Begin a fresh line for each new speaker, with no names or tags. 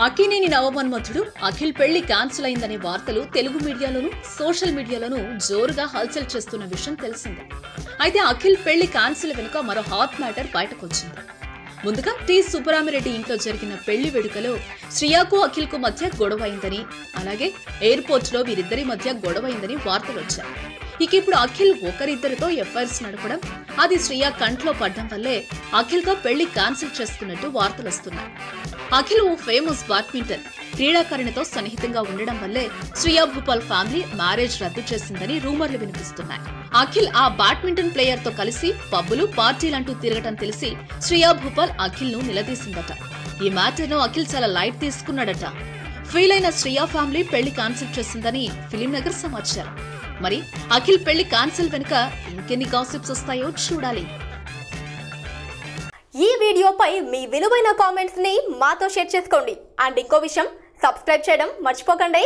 అక్కినేని నవమన్మథుడు అఖిల్ పెళ్లి క్యాన్సిల్ అయిందనే వార్తలు తెలుగు మీడియాలోను సోషల్ మీడియాలోను జోరుగా హల్చల్ చేస్తున్న విషయం తెలిసిందే. అయితే అఖిల్ పెళ్లి క్యాన్సిల్ వెనుక మరో హాట్ మ్యాటర్ బయటకొచ్చింది. ముందుగా టి సుబ్బరామిరెడ్డి ఇంట్లో జరిగిన పెళ్లి వేడుకలో శ్రియకు అఖిల్ కు మధ్య గొడవైందని, అలాగే ఎయిర్పోర్ట్ లో వీరిద్దరి మధ్య గొడవైందని వార్తలు వచ్చాయి. ఇక ఇప్పుడు అఖిల్ ఒకరిద్దరితో ఎఫ్ఐఆర్స్ నడపడం, అది శ్రియ కంట్లో పడ్డం వల్లే అఖిల్ తో పెళ్లి క్యాన్సిల్ చేసుకున్నట్టు వార్తలు వస్తున్నాయి. అఖిల్ ఓ ఫేమస్ బ్యాడ్మింటన్ క్రీడాకారిణితో సన్నిహితంగా ఉండడం వల్లే శ్రియా భూపాల్ ఫ్యామిలీ మ్యారేజ్ రద్దు చేసిందని రూమర్లు వినిపిస్తున్నాయి. అఖిల్ ఆ బ్యాడ్మింటన్ ప్లేయర్ తో కలిసి పబ్బులు పార్టీలంటూ తిరగటం తెలిసి శ్రియా భూపాల్ అఖిల్ ను నిలదీసిందట. ఈ మ్యాటర్ ను అఖిల్ చాలా లైట్ తీసుకున్నాడట. ఫీల్ అయిన శ్రియా ఫ్యామిలీ పెళ్లి క్యాన్సిల్ చేసిందని ఫిలిం నగర్ సమాచారం. మరి అఖిల్ పెళ్లి క్యాన్సిల్ వెనుక ఇంకెన్ని గాసిప్స్ వస్తాయో చూడాలి.
ఈ వీడియోపై మీ విలువైన కామెంట్స్ ని మాతో షేర్ చేసుకోండి. అండ్ ఇంకో విషయం, సబ్స్క్రైబ్ చేయడం మర్చిపోకండి.